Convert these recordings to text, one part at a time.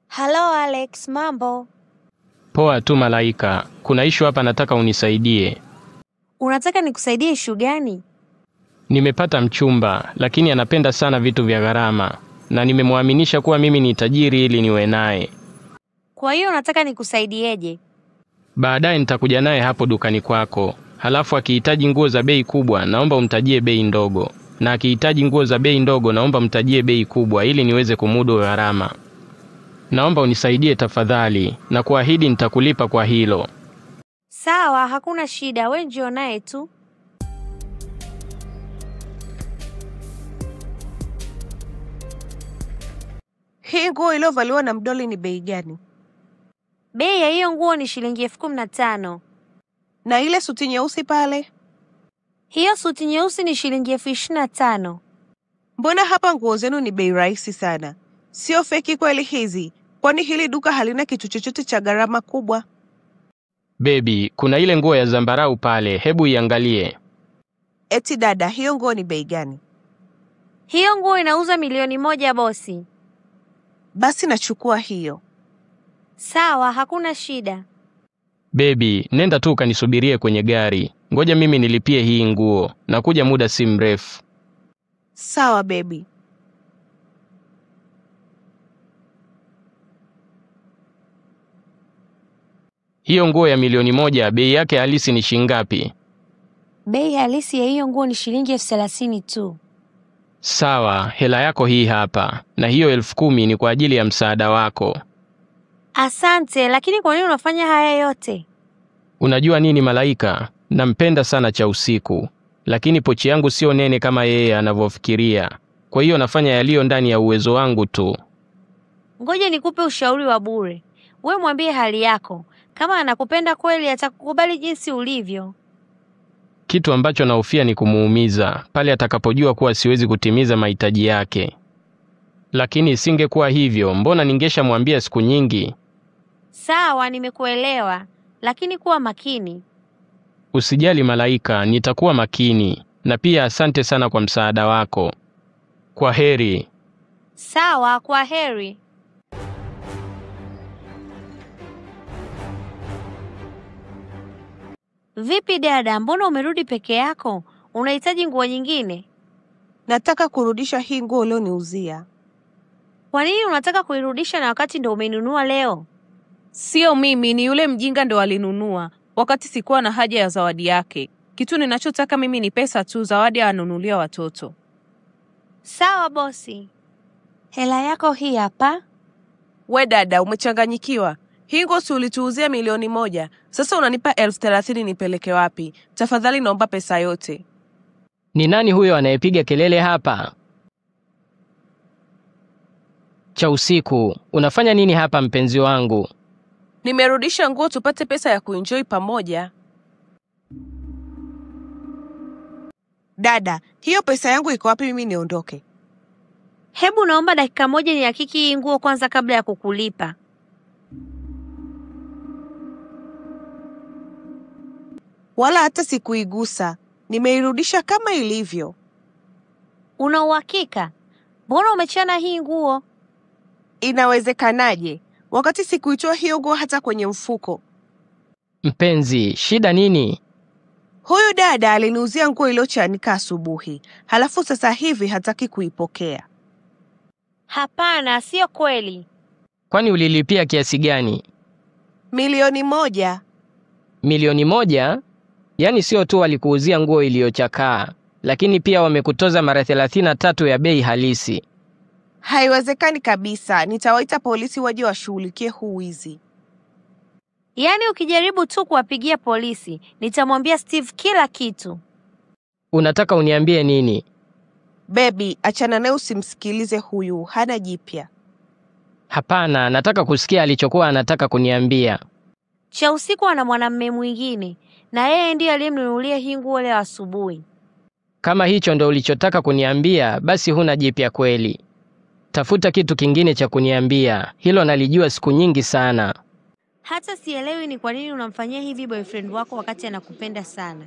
Halo Alex, mambo? Poa tu Malaika, kuna issue hapa nataka unisaidie. Unataka nikusaidie issue gani? Nimepata mchumba, lakini anapenda sana vitu vya gharama, na nimemwaminisha kuwa mimi ni tajiri ili niwe naye. Kwa hiyo unataka nikusaidieje? Baadaye nitakuja naye hapo dukani kwako. Halafu akihitaji nguo za bei kubwa, naomba umtajie bei ndogo. Na akihitaji nguo za bei ndogo, naomba umtajie bei kubwa ili niweze kumudu gharama. Naomba unisaidie tafadhali, na kuahidi nitakulipa kwa hilo. Sawa, hakuna shida, wewe njoo naye tu. Hii nguo iliyovaliwa na mdoli ni bei gani? Bei ya hiyo nguo ni shilingi 15,000. Na ile suti nyeusi pale? Hiyo suti nyeusi ni shilingi 25,000. Mbona hapa nguo zenu ni bei rahisi sana? Sio feki kweli hizi? Kwani hili duka halina kitu chochote cha gharama kubwa? Baby, kuna ile nguo ya zambarau pale, hebu iangalie. Eti dada, hiyo nguo ni bei gani? Hiyo nguo inauza 1,000,000 bosi. Basi nachukua hiyo. Sawa, hakuna shida. Baby, nenda tu ukanisubirie kwenye gari. Ngoja mimi nilipie hii nguo, nakuja muda si mrefu. Sawa baby. Hiyo nguo ya 1,000,000 bei yake halisi ni shingapi? Bei halisi ya hiyo nguo ni shilingi 30,000 tu. Sawa, hela yako hii hapa, na hiyo 10,000 ni kwa ajili ya msaada wako. Asante, lakini kwa nini unafanya haya yote? Unajua nini Malaika? Nampenda sana cha usiku, lakini pochi yangu sio nene kama yeye anavyofikiria. Kwa hiyo nafanya yaliyo ndani ya uwezo wangu tu. Ngoja nikupe ushauri wa bure. Wewe mwambie hali yako. Kama anakupenda kweli atakukubali jinsi ulivyo. Kitu ambacho nahofia ni kumuumiza pale atakapojua kuwa siwezi kutimiza mahitaji yake. Lakini isingekuwa hivyo, mbona ningeshamwambia siku nyingi? Sawa, nimekuelewa, lakini kuwa makini. Usijali Malaika, nitakuwa makini. Na pia asante sana kwa msaada wako. Kwa heri. Sawa, kwa heri. Vipi dada, mbona umerudi peke yako? Unahitaji nguo nyingine? Nataka kurudisha hii nguo ulioniuzia. Kwa nini unataka kuirudisha na wakati ndo umeinunua leo? Sio mimi, ni yule mjinga ndo alinunua, wakati sikuwa na haja ya zawadi yake. Kitu ninachotaka mimi ni pesa tu, zawadi anunulia watoto. Sawa bosi. Hela yako hii hapa. We dada, umechanganyikiwa. Hii nguo si ulituuzia 1,000,000. Sasa unanipa 30,000 nipeleke wapi? Tafadhali naomba pesa yote. Ni nani huyo anayepiga kelele hapa? Cha usiku, unafanya nini hapa mpenzi wangu? Nimerudisha nguo tupate pesa ya kuenjoy pamoja. Dada, hiyo pesa yangu iko wapi mimi niondoke? Hebu naomba dakika moja nihakiki hii nguo kwanza kabla ya kukulipa. Wala hata sikuigusa. Nimeirudisha kama ilivyo. Una uhakika? Mbona umechana hii nguo? Inawezekanaje? Wakati sikuitoa hiyo nguo hata kwenye mfuko. Mpenzi, shida nini? Huyu dada aliniuzia nguo iliyochanika asubuhi. Halafu sasa hivi hataki kuipokea. Hapana, sio kweli. Kwani ulilipia kiasi gani? 1,000,000. 1,000,000? Yaani sio tu walikuuzia nguo iliyochakaa, lakini pia wamekutoza mara 33 ya bei halisi. Haiwezekani kabisa. Nitawaita polisi waje washughulikie huu wizi. Yaani ukijaribu tu kuwapigia polisi, nitamwambia Steve kila kitu. Unataka uniambie nini? Baby, achana naye, usimsikilize huyu, hana jipya. Hapana, nataka kusikia alichokuwa anataka kuniambia. Cha usiku ana mwanamume mwingine, na yeye ndiye aliyemnunulia hii nguo leo asubuhi. Kama hicho ndo ulichotaka kuniambia, basi huna jipya kweli. Tafuta kitu kingine cha kuniambia, hilo nalijua siku nyingi sana. Hata sielewi ni kwa nini unamfanyia hivi boyfriend wako wakati anakupenda sana.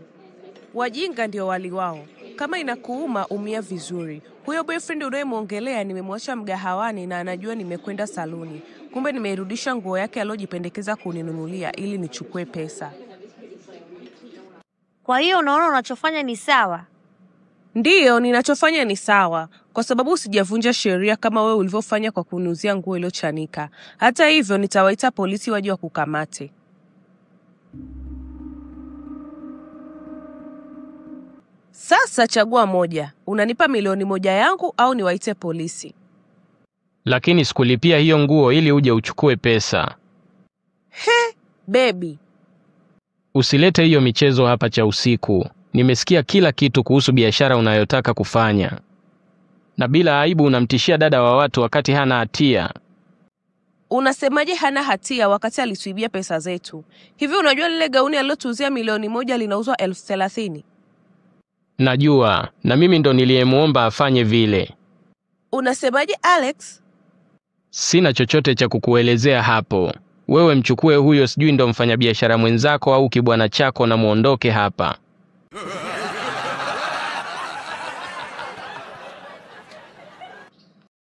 Wajinga ndio wali wao. Kama inakuuma, umia vizuri. Huyo boyfriend unayemwongelea nimemwacha mgahawani na anajua nimekwenda saluni. Kumbe nimeirudisha nguo yake aliyojipendekeza kuninunulia ili nichukue pesa. Kwa hiyo unaona unachofanya ni sawa? Ndiyo, ninachofanya ni sawa, kwa sababu sijavunja sheria kama wewe ulivyofanya kwa kuniuzia nguo iliyochanika. Hata hivyo, nitawaita polisi waje wakukamate. Sasa chagua moja. Unanipa milioni 1 yangu au niwaite polisi? Lakini sikulipia hiyo nguo ili uje uchukue pesa. Baby. Usilete hiyo michezo hapa cha usiku. Nimesikia kila kitu kuhusu biashara unayotaka kufanya. Na bila aibu unamtishia dada wa watu wakati hana hatia. Unasemaje hana hatia wakati alituibia pesa zetu? Hivi unajua lile gauni alilotuuzia milioni 1 linauzwa 30,000? Najua, na mimi ndo niliyemuomba afanye vile. Unasemaje Alex? Sina chochote cha kukuelezea hapo. Wewe mchukue huyo, sijui ndo mfanyabiashara mwenzako au kibwana chako, na muondoke hapa.